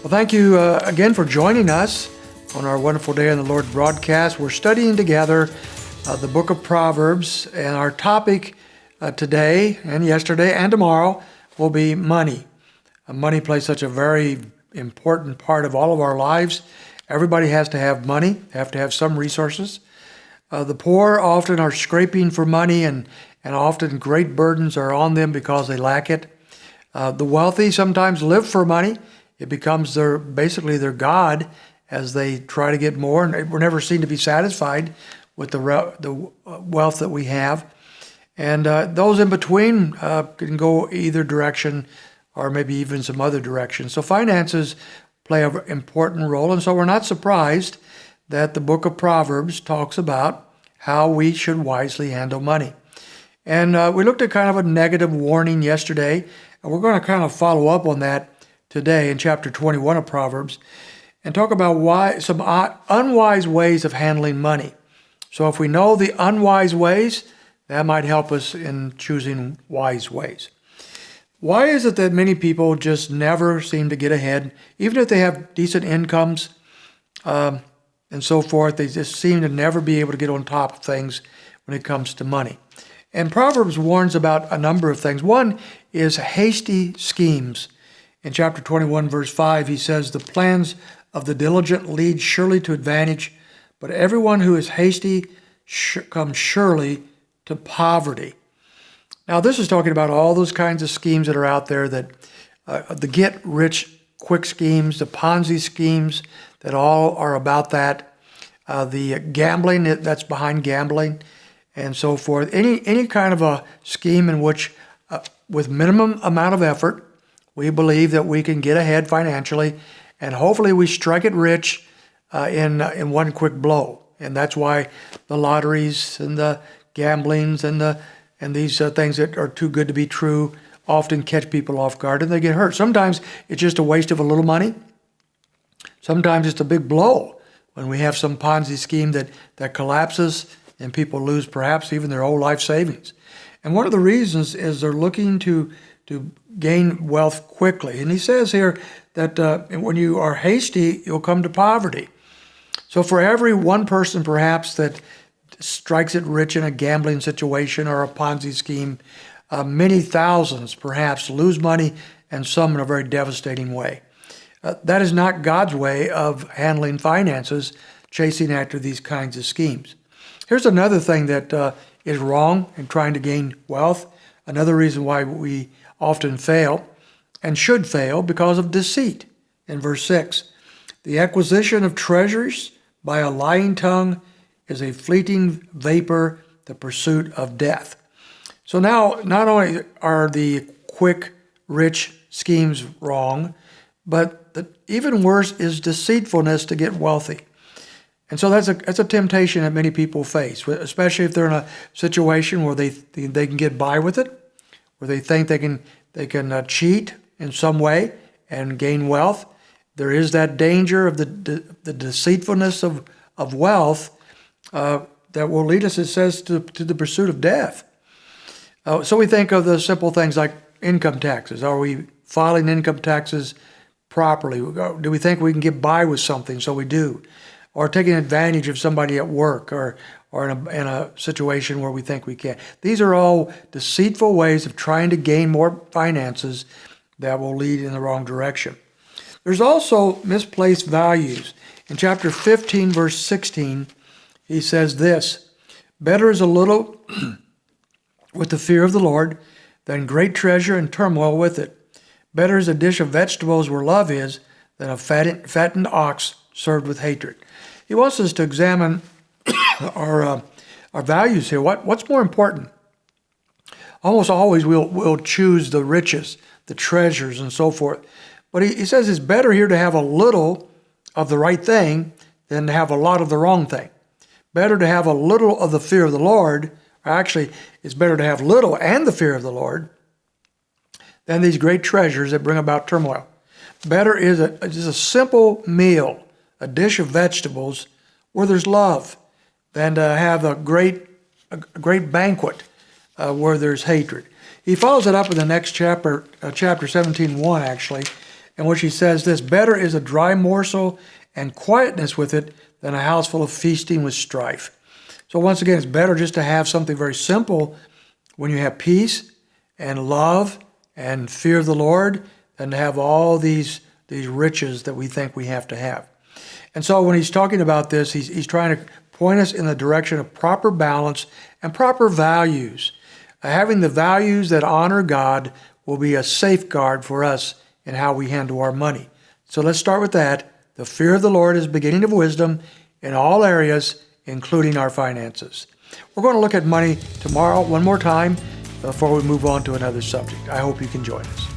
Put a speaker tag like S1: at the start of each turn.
S1: Well, thank you again for joining us on our Wonderful Day in the Lord broadcast. We're studying together the book of Proverbs, and our topic today and yesterday and tomorrow will be money. Money plays such a very important part of all of our lives. Everybody has to have money, have to have some resources. The poor often are scraping for money, and often great burdens are on them because they lack it. The wealthy sometimes live for money. It becomes basically their God as they try to get more, and we're never seen to be satisfied with the wealth that we have. And those in between can go either direction or maybe even some other direction. So finances play an important role, and so we're not surprised that the book of Proverbs talks about how we should wisely handle money. And we looked at kind of a negative warning yesterday, and we're going to kind of follow up on that today in chapter 21 of Proverbs and talk about some unwise ways of handling money. So if we know the unwise ways, that might help us in choosing wise ways. Why is it that many people just never seem to get ahead, even if they have decent incomes and so forth? They just seem to never be able to get on top of things when it comes to money. And Proverbs warns about a number of things. One is hasty schemes. In chapter 21, verse 5, he says, "The plans of the diligent lead surely to advantage, but everyone who is hasty comes surely to poverty." Now, this is talking about all those kinds of schemes that are out there, that the get-rich-quick schemes, the Ponzi schemes, that all are about that, the gambling that's behind gambling, and so forth. Any kind of a scheme in which, with minimum amount of effort, we believe that we can get ahead financially, and hopefully we strike it rich in one quick blow. And that's why the lotteries and the gamblings and these things that are too good to be true often catch people off guard and they get hurt. Sometimes it's just a waste of a little money. Sometimes it's a big blow when we have some Ponzi scheme that collapses and people lose perhaps even their whole life savings. And one of the reasons is they're looking to gain wealth quickly. And he says here that when you are hasty, you'll come to poverty. So for every one person perhaps that strikes it rich in a gambling situation or a Ponzi scheme, many thousands perhaps lose money, and some in a very devastating way. That is not God's way of handling finances, chasing after these kinds of schemes. Here's another thing that is wrong in trying to gain wealth. Another reason why we often fail and should fail, because of deceit. In verse 6, "The acquisition of treasures by a lying tongue is a fleeting vapor, the pursuit of death." So now, not only are the quick, rich schemes wrong, but even worse is deceitfulness to get wealthy. And so that's a temptation that many people face, especially if they're in a situation where they can get by with it, where they think they can cheat in some way and gain wealth. There is that danger of the deceitfulness of wealth that will lead us, it says, to the pursuit of death. So we think of the simple things like income taxes. Are we filing income taxes properly? Do we think we can get by with something? So we do. Or taking advantage of somebody at work, or in a situation where we think we can. These are all deceitful ways of trying to gain more finances that will lead in the wrong direction. There's also misplaced values. In chapter 15, verse 16, he says this, "Better is a little with the fear of the Lord than great treasure and turmoil with it. Better is a dish of vegetables where love is than a fattened ox served with hatred." He wants us to examine our values here. What's more important? Almost always we'll choose the riches, the treasures, and so forth. But he says it's better here to have a little of the right thing than to have a lot of the wrong thing. Better to have a little of the fear of the Lord, or actually it's better to have little and the fear of the Lord than these great treasures that bring about turmoil. Better is just a simple meal, a dish of vegetables where there's love, than to have a great banquet where there's hatred. He follows it up in the next chapter, chapter 17:1 actually, in which he says this: better is a dry morsel and quietness with it than a house full of feasting with strife. So once again, it's better just to have something very simple when you have peace and love and fear of the Lord than to have all these riches that we think we have to have. And so when he's talking about this, he's trying to point us in the direction of proper balance and proper values. Having the values that honor God will be a safeguard for us in how we handle our money. So let's start with that. The fear of the Lord is the beginning of wisdom in all areas, including our finances. We're going to look at money tomorrow one more time before we move on to another subject. I hope you can join us.